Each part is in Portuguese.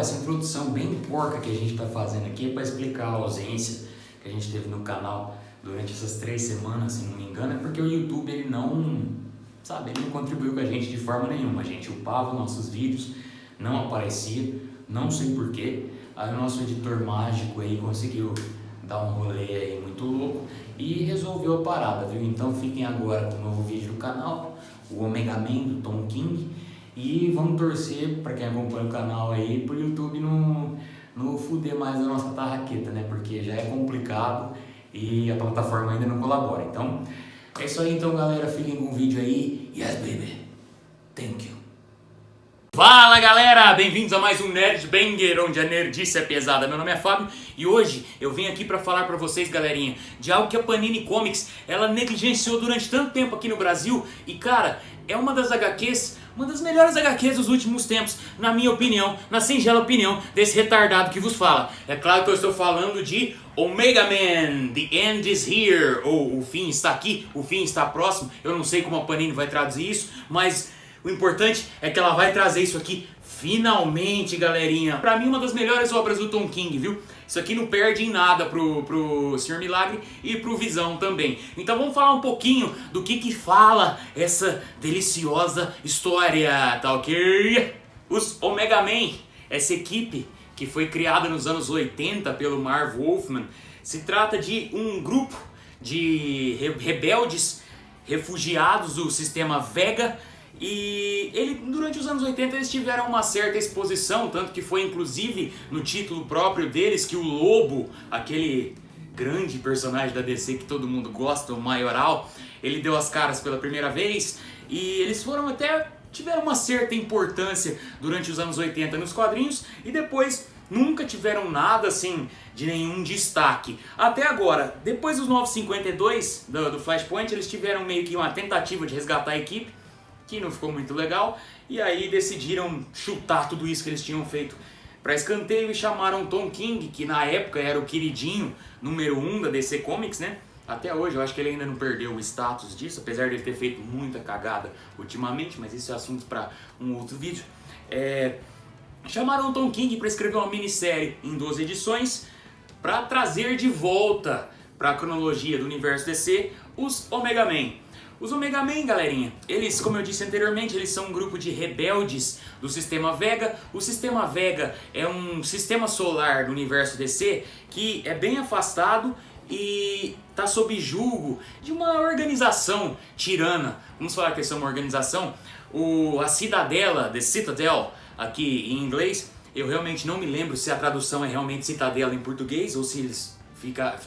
essa introdução bem porca que a gente está fazendo aqui é para explicar a ausência que a gente teve no canal durante essas 3 semanas, se não me engano, é porque o YouTube ele não contribuiu com a gente de forma nenhuma. A gente upava nossos vídeos, não aparecia, não sei porquê. Aí o nosso editor mágico aí conseguiu dar um rolê aí muito louco e resolveu a parada, viu? Então fiquem agora com o novo vídeo do canal, o Omega Man do Tom King, e vamos torcer para quem acompanha o canal aí pro YouTube não fuder mais a nossa tarraqueta, né? Porque já é complicado e a plataforma ainda não colabora. Então é isso aí, então, galera, fiquem com o vídeo aí. Yes, baby. Thank you. Fala, galera, bem-vindos a mais um Nerd Banger, onde a nerdice é pesada. Meu nome é Fábio e hoje eu vim aqui pra falar pra vocês, galerinha, de algo que a Panini Comics, ela negligenciou durante tanto tempo aqui no Brasil. E, cara, é uma das HQs, uma das melhores HQs dos últimos tempos, na minha opinião, na singela opinião desse retardado que vos fala. É claro que eu estou falando de Omega Man, The End is Here, ou o fim está aqui, o fim está próximo. Eu não sei como a Panini vai traduzir isso, mas o importante é que ela vai trazer isso aqui finalmente, galerinha. Pra mim, uma das melhores obras do Tom King, viu? Isso aqui não perde em nada pro Sr. Milagre e pro Visão também. Então vamos falar um pouquinho do que fala essa deliciosa história, tá ok? Os Omega Man, essa equipe que foi criada nos anos 80 pelo Marv Wolfman, se trata de um grupo de rebeldes refugiados do sistema Vega. E durante os anos 80 eles tiveram uma certa exposição, tanto que foi inclusive no título próprio deles que o Lobo, aquele grande personagem da DC que todo mundo gosta, o Maioral, ele deu as caras pela primeira vez. E eles tiveram uma certa importância durante os anos 80 nos quadrinhos e depois nunca tiveram nada assim de nenhum destaque. Até agora, depois dos 952 do Flashpoint, eles tiveram meio que uma tentativa de resgatar a equipe, que não ficou muito legal, e aí decidiram chutar tudo isso que eles tinham feito para escanteio e chamaram Tom King, que na época era o queridinho número 1 da DC Comics, né? Até hoje eu acho que ele ainda não perdeu o status disso, apesar de ele ter feito muita cagada ultimamente, mas isso é assunto para um outro vídeo. Chamaram Tom King para escrever uma minissérie em 12 edições para trazer de volta para a cronologia do universo DC os Omega Man. Os Omega Man, galerinha, eles, como eu disse anteriormente, eles são um grupo de rebeldes do Sistema Vega. O Sistema Vega é um sistema solar do universo DC que é bem afastado e está sob julgo de uma organização tirana. Vamos falar que eles são uma organização. A Cidadela, The Citadel, aqui em inglês, eu realmente não me lembro se a tradução é realmente Citadela em português ou se eles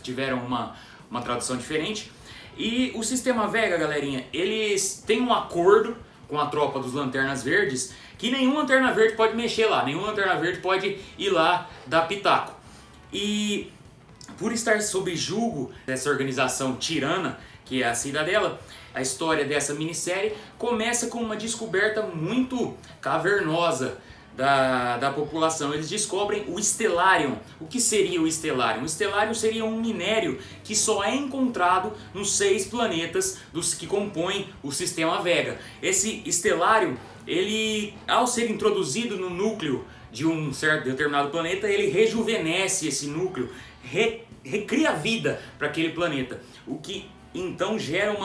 tiveram uma tradução diferente. E o Sistema Vega, galerinha, eles têm um acordo com a tropa dos Lanternas Verdes que nenhum Lanterna Verde pode mexer lá, nenhum Lanterna Verde pode ir lá dar pitaco. E por estar sob julgo dessa organização tirana, que é a Cidadela, a história dessa minissérie começa com uma descoberta muito cavernosa da população. Eles descobrem o Stellarium. O que seria o Stellarium? O Stellarium seria um minério que só é encontrado nos 6 planetas que compõem o Sistema Vega. Esse Stellarium, ele, ao ser introduzido no núcleo de um certo determinado planeta, ele rejuvenesce esse núcleo, recria vida para aquele planeta, o que então gera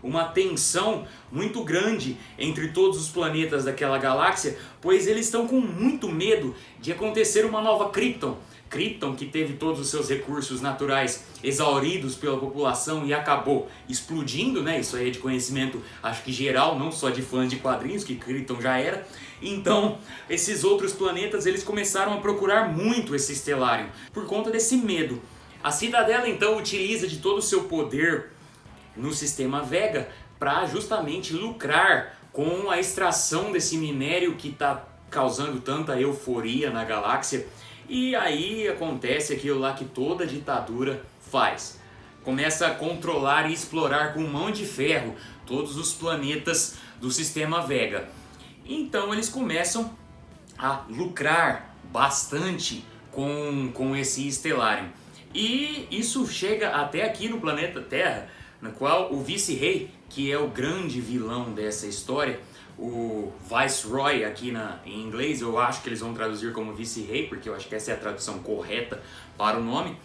uma tensão muito grande entre todos os planetas daquela galáxia, pois eles estão com muito medo de acontecer uma nova Krypton. Krypton, que teve todos os seus recursos naturais exauridos pela população e acabou explodindo, né? Isso aí é de conhecimento, acho que geral, não só de fãs de quadrinhos, que Krypton já era. Então, esses outros planetas, eles começaram a procurar muito esse Stellarium, por conta desse medo. A Cidadela, então, utiliza de todo o seu poder no Sistema Vega para justamente lucrar com a extração desse minério que está causando tanta euforia na galáxia. E aí acontece aquilo lá que toda ditadura faz. Começa a controlar e explorar com mão de ferro todos os planetas do Sistema Vega. Então eles começam a lucrar bastante com esse Stellarium. E isso chega até aqui no planeta Terra, na qual o Vice-Rei, que é o grande vilão dessa história, o Viceroy aqui em inglês, eu acho que eles vão traduzir como vice-rei, porque eu acho que essa é a tradução correta para o nome.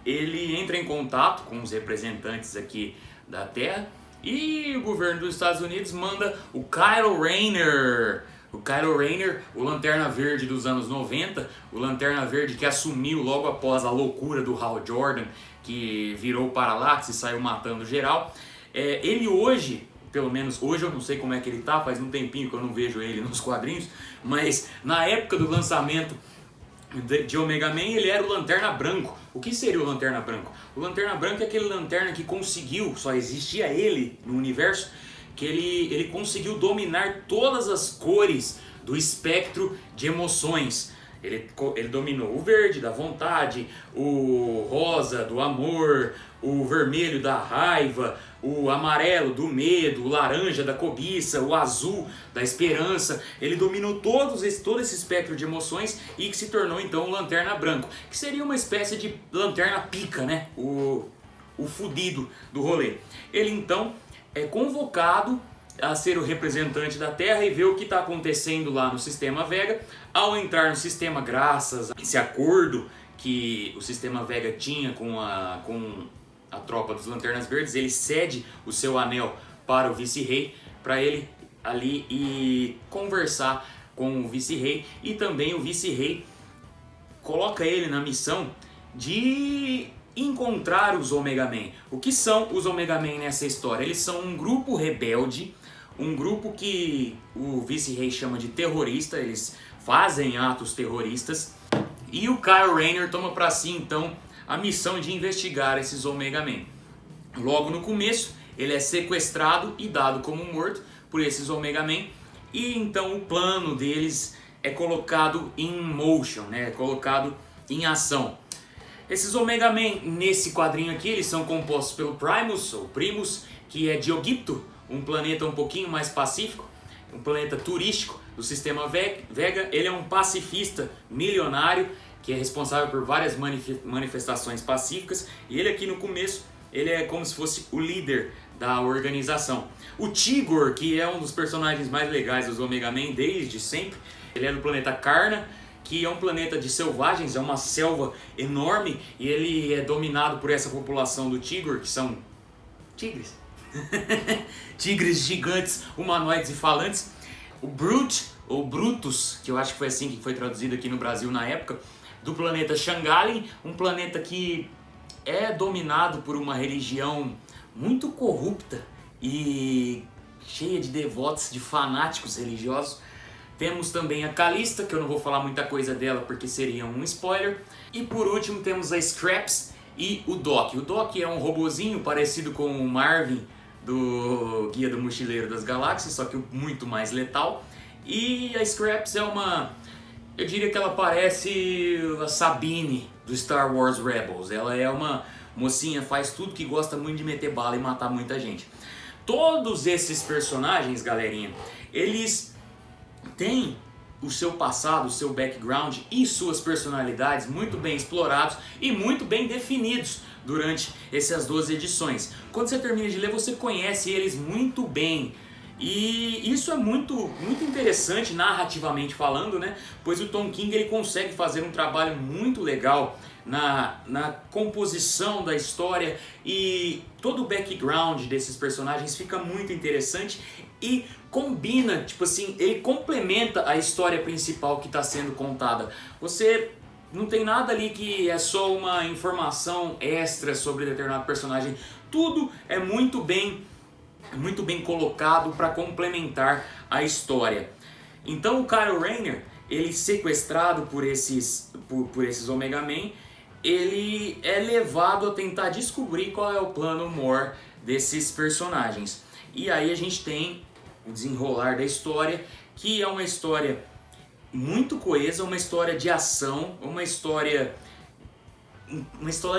Ele entra em contato com os representantes aqui da Terra e o governo dos Estados Unidos manda o Kylo Rayner. O Kylo Rayner, o Lanterna Verde dos anos 90, o Lanterna Verde que assumiu logo após a loucura do Hal Jordan, que virou Parallax e saiu matando geral. Ele hoje, pelo menos hoje eu não sei como é que ele tá, faz um tempinho que eu não vejo ele nos quadrinhos, mas na época do lançamento de Omega Man ele era o Lanterna Branco. O que seria o Lanterna Branco? O Lanterna Branco é aquele lanterna que conseguiu, só existia ele no universo, que ele conseguiu dominar todas as cores do espectro de emoções. Ele dominou o verde da vontade, o rosa do amor, o vermelho da raiva, o amarelo do medo, o laranja da cobiça, o azul da esperança. Ele dominou todo esse espectro de emoções e que se tornou então o Lanterna Branco, que seria uma espécie de lanterna pica, né? O fudido do rolê. Ele então é convocado a ser o representante da Terra e ver o que está acontecendo lá no Sistema Vega. Ao entrar no sistema, graças a esse acordo que o Sistema Vega tinha com a tropa dos Lanternas Verdes, ele cede o seu anel para o vice-rei, para ele ali e conversar com o vice-rei, e também o vice-rei coloca ele na missão de encontrar os Omega Man. O que são os Omega Man nessa história? Eles são um grupo rebelde, um grupo que o vice-rei chama de terrorista, eles fazem atos terroristas, e o Kylo Rayner toma para si então a missão de investigar esses Omega Man. Logo no começo, ele é sequestrado e dado como morto por esses Omega Man, e então o plano deles é colocado in motion, né? Colocado em ação. Esses Omega Man, nesse quadrinho aqui, eles são compostos pelo Primus, ou Primus, que é de Ogipto, um planeta um pouquinho mais pacífico, um planeta turístico do Sistema Vega. Ele é um pacifista milionário, que é responsável por várias manifestações pacíficas, e ele aqui no começo, ele é como se fosse o líder da organização. O Tigor, que é um dos personagens mais legais dos Omega Man desde sempre, ele é do planeta Karna, que é um planeta de selvagens, é uma selva enorme, e ele é dominado por essa população do Tigor, que são tigres. Tigres gigantes, humanoides e falantes. O Brute, ou Brutus, que eu acho que foi assim que foi traduzido aqui no Brasil na época, do planeta Shangalin, um planeta que é dominado por uma religião muito corrupta e cheia de devotos, de fanáticos religiosos. Temos também a Calista, que eu não vou falar muita coisa dela porque seria um spoiler. E por último temos a Scraps e o Doc. O Doc é um robozinho parecido com o Marvin do Guia do Mochileiro das Galáxias, só que muito mais letal. E a Scraps é eu diria que ela parece a Sabine do Star Wars Rebels. Ela é uma mocinha, faz tudo que gosta muito de meter bala e matar muita gente. Todos esses personagens, galerinha, eles têm o seu passado, o seu background e suas personalidades muito bem explorados e muito bem definidos durante essas 12 edições. Quando você termina de ler, você conhece eles muito bem. E isso é muito interessante narrativamente falando, né? Pois o Tom King ele consegue fazer um trabalho muito legal na composição da história, e todo o background desses personagens fica muito interessante e combina, tipo assim, ele complementa a história principal que está sendo contada. Você não tem nada ali que é só uma informação extra sobre determinado personagem. Tudo é muito bem colocado para complementar a história. Então o Kylo Rayner, ele sequestrado por esses Omega Man, ele é levado a tentar descobrir qual é o plano maior desses personagens. E aí a gente tem o desenrolar da história, que é uma história muito coesa, uma história de ação, uma história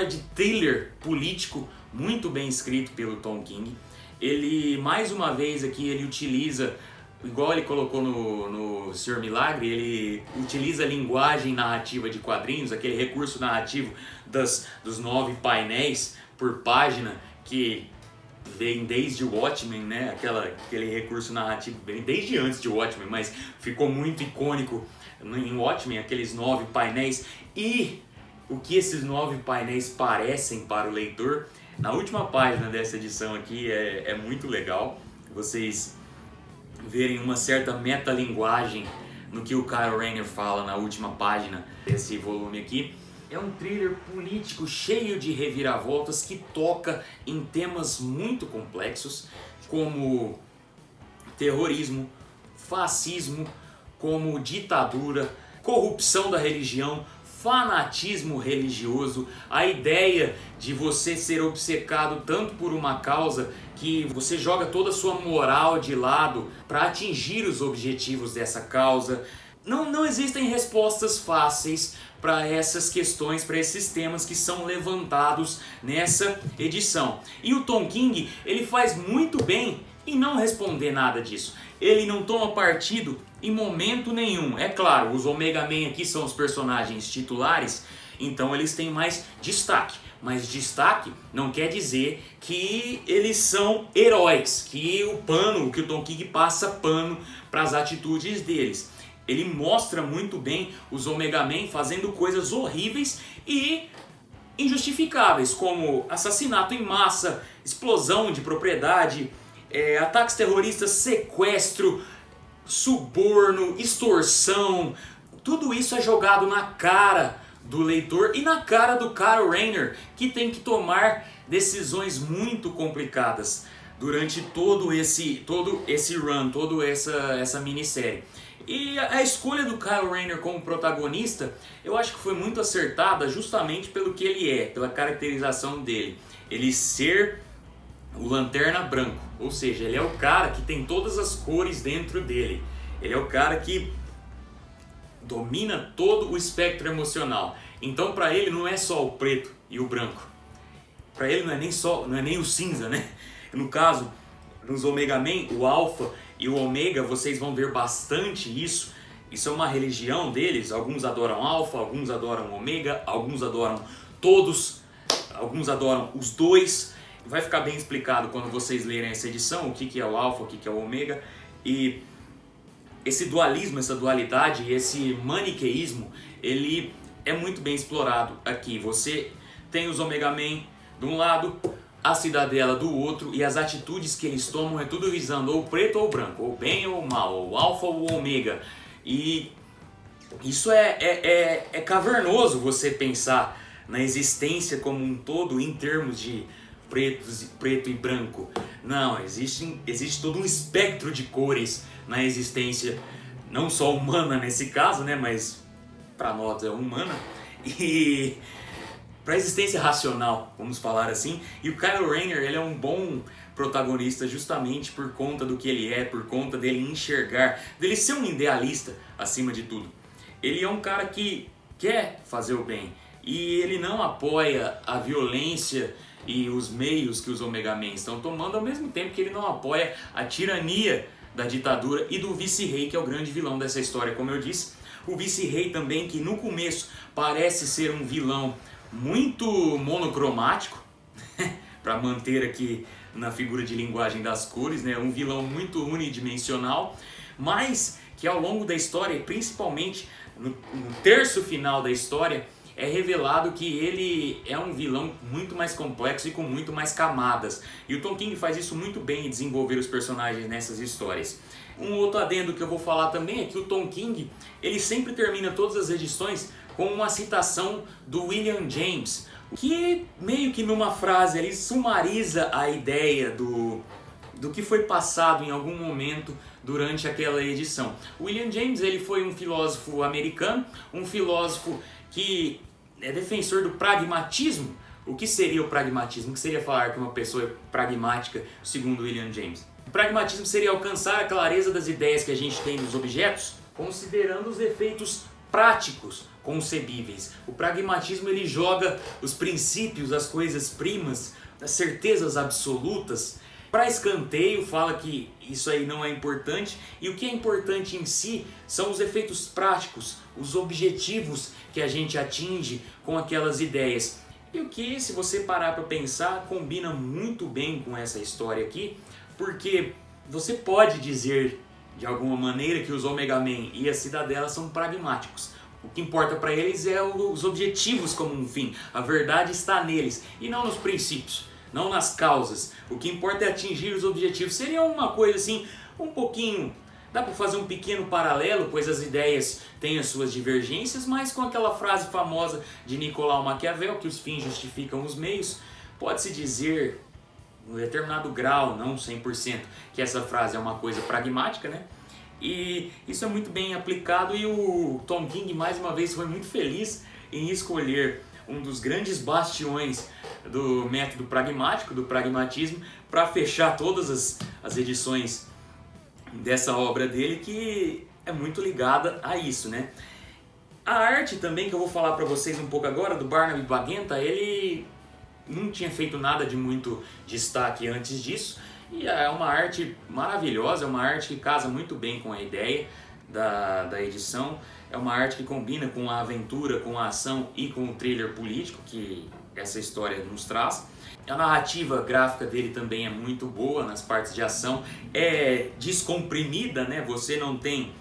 de thriller político muito bem escrito pelo Tom King. Ele, mais uma vez aqui, ele utiliza, igual ele colocou no Senhor Milagre, ele utiliza a linguagem narrativa de quadrinhos, aquele recurso narrativo dos 9 painéis por página, que vem desde Watchmen, né? Aquele recurso narrativo vem desde antes de Watchmen, mas ficou muito icônico em Watchmen, aqueles 9 painéis. E o que esses 9 painéis parecem para o leitor, na última página dessa edição aqui é muito legal vocês verem uma certa metalinguagem no que o Kyle Rayner fala na última página desse volume aqui. É um thriller político cheio de reviravoltas que toca em temas muito complexos, como terrorismo, fascismo, como ditadura, corrupção da religião, fanatismo religioso, a ideia de você ser obcecado tanto por uma causa que você joga toda a sua moral de lado para atingir os objetivos dessa causa. Não existem respostas fáceis para essas questões, para esses temas que são levantados nessa edição. E o Tom King, ele faz muito bem em não responder nada disso. Ele não toma partido em momento nenhum. É claro, os Omega Men aqui são os personagens titulares, então eles têm mais destaque. Mas destaque não quer dizer que eles são heróis, que o Tom King passa pano para as atitudes deles. Ele mostra muito bem os Omega Men fazendo coisas horríveis e injustificáveis, como assassinato em massa, explosão de propriedade, ataques terroristas, sequestro, suborno, extorsão. Tudo isso é jogado na cara do leitor e na cara do Kyle Rayner, que tem que tomar decisões muito complicadas durante todo esse run, toda essa minissérie. E a escolha do Kyle Rayner como protagonista, eu acho que foi muito acertada justamente pelo que ele é, pela caracterização dele. Ele ser o Lanterna Branco, ou seja, ele é o cara que tem todas as cores dentro dele. Ele é o cara que domina todo o espectro emocional. Então para ele não é só o preto e o branco. Para ele não é nem o cinza, né? No caso, nos Omega Men, o Alpha e o Ômega, vocês vão ver bastante isso. Isso é uma religião deles. Alguns adoram Alpha, alguns adoram Ômega, alguns adoram todos, alguns adoram os dois. Vai ficar bem explicado quando vocês lerem essa edição, o que é o Alpha, o que é o Ômega. E esse dualismo, essa dualidade, esse maniqueísmo, ele é muito bem explorado aqui. Você tem os Omega Men de um lado, a Cidadela do outro, e as atitudes que eles tomam é tudo visando ou preto ou branco, ou bem ou mal, ou alfa ou ômega. E isso é cavernoso você pensar na existência como um todo em termos de preto e branco. Não, existe todo um espectro de cores na existência, não só humana nesse caso, né, mas para nós é humana. E para a existência racional, vamos falar assim. E o Kyle Rayner, ele é um bom protagonista justamente por conta do que ele é, por conta dele enxergar, dele ser um idealista acima de tudo. Ele é um cara que quer fazer o bem e ele não apoia a violência e os meios que os Omega Men estão tomando, ao mesmo tempo que ele não apoia a tirania da ditadura e do vice-rei, que é o grande vilão dessa história, como eu disse. O vice-rei também, que no começo parece ser um vilão muito monocromático, para manter aqui na figura de linguagem das cores, né? Um vilão muito unidimensional, mas que ao longo da história, principalmente no terço final da história, é revelado que ele é um vilão muito mais complexo e com muito mais camadas. E o Tom King faz isso muito bem em desenvolver os personagens nessas histórias. Um outro adendo que eu vou falar também é que o Tom King, ele sempre termina todas as edições com uma citação do William James, que meio que numa frase ele sumariza a ideia do que foi passado em algum momento durante aquela edição. O William James, ele foi um filósofo americano, um filósofo que é defensor do pragmatismo. O que seria o pragmatismo? O que seria falar que uma pessoa é pragmática, segundo William James? O pragmatismo seria alcançar a clareza das ideias que a gente tem nos objetos, considerando os efeitos práticos concebíveis. O pragmatismo, ele joga os princípios, as coisas primas, as certezas absolutas para escanteio, fala que isso aí não é importante, e o que é importante em si são os efeitos práticos, os objetivos que a gente atinge com aquelas ideias. E o que, se você parar para pensar, combina muito bem com essa história aqui, porque você pode dizer de alguma maneira que os Omega Man e a Cidadela são pragmáticos. O que importa para eles é os objetivos como um fim. A verdade está neles e não nos princípios, não nas causas. O que importa é atingir os objetivos. Seria uma coisa assim, um pouquinho... Dá para fazer um pequeno paralelo, pois as ideias têm as suas divergências, mas com aquela frase famosa de Nicolau Maquiavel, que os fins justificam os meios, pode-se dizer, em um determinado grau, não 100%, que essa frase é uma coisa pragmática, né? E isso é muito bem aplicado, e o Tom King, mais uma vez, foi muito feliz em escolher um dos grandes bastiões do método pragmático, do pragmatismo, para fechar todas as edições dessa obra dele, que é muito ligada a isso, né? A arte também, que eu vou falar para vocês um pouco agora, do Barnaby Bagenta, ele não tinha feito nada de muito destaque antes disso, e é uma arte maravilhosa, é uma arte que casa muito bem com a ideia da edição, é uma arte que combina com a aventura, com a ação e com o thriller político que essa história nos traz. A narrativa gráfica dele também é muito boa nas partes de ação, é descomprimida, né? Você não tem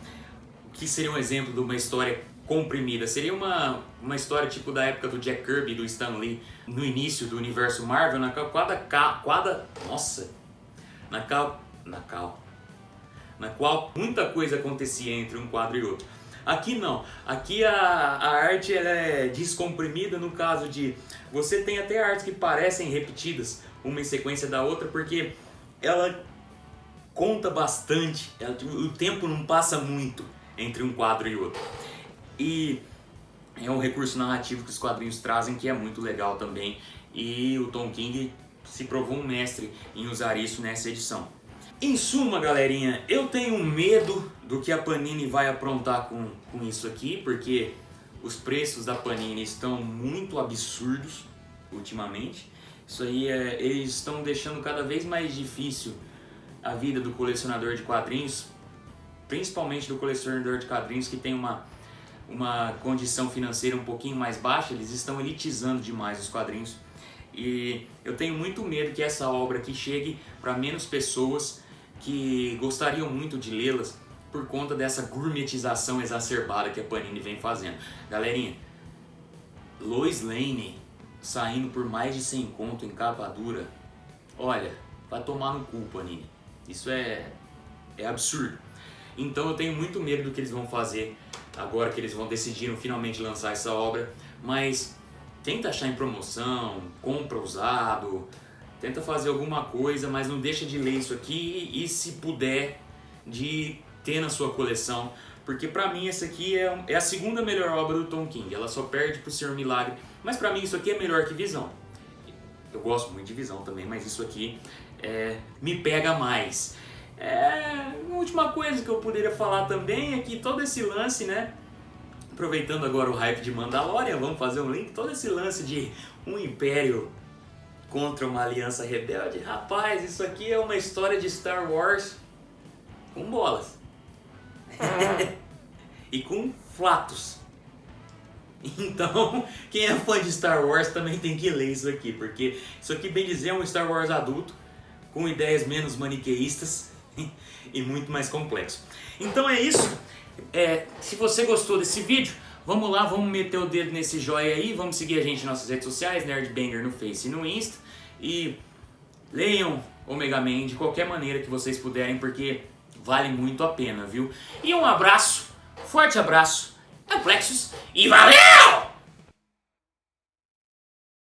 o que seria um exemplo de uma história comprimida. Seria uma história tipo da época do Jack Kirby e do Stan Lee, no início do universo Marvel, na qual muita coisa acontecia entre um quadro e outro. Aqui não, aqui a arte ela é descomprimida no caso de você tem até artes que parecem repetidas uma em sequência da outra, porque ela conta bastante, o tempo não passa muito entre um quadro e outro. E é um recurso narrativo que os quadrinhos trazem que é muito legal também, e o Tom King se provou um mestre em usar isso nessa edição. Em suma, galerinha, eu tenho medo do que a Panini vai aprontar com isso aqui, porque os preços da Panini estão muito absurdos ultimamente. Isso aí eles estão deixando cada vez mais difícil a vida do colecionador de quadrinhos, principalmente do colecionador de quadrinhos que tem uma condição financeira um pouquinho mais baixa. Eles estão elitizando demais os quadrinhos. E eu tenho muito medo que essa obra aqui chegue para menos pessoas que gostariam muito de lê-las por conta dessa gourmetização exacerbada que a Panini vem fazendo. Galerinha, Lois Lane saindo por mais de 100 conto em capa dura, olha, vai tomar no cu, Panini. Isso é absurdo. Então eu tenho muito medo do que eles vão fazer agora que eles decidiram finalmente lançar essa obra, mas tenta achar em promoção, compra usado, tenta fazer alguma coisa, mas não deixa de ler isso aqui e, se puder, de ter na sua coleção, porque pra mim essa aqui é a segunda melhor obra do Tom King. Ela só perde pro Senhor Milagre, mas pra mim isso aqui é melhor que Visão. Eu gosto muito de Visão também, mas isso aqui me pega mais. A última coisa que eu poderia falar também é que todo esse lance, né, aproveitando agora o hype de Mandalorian, vamos fazer um link, todo esse lance de um império contra uma aliança rebelde. Rapaz, isso aqui é uma história de Star Wars com bolas. E com flatos. Então, quem é fã de Star Wars também tem que ler isso aqui, porque isso aqui, bem dizer, é um Star Wars adulto, com ideias menos maniqueístas e muito mais complexo. Então é isso. Se você gostou desse vídeo, vamos lá, vamos meter o dedo nesse joinha aí, vamos seguir a gente nas nossas redes sociais, Nerdbanger no Face e no Insta, e leiam Omega Man de qualquer maneira que vocês puderem, porque vale muito a pena, viu? E um abraço, forte abraço, Amplexus, e valeu!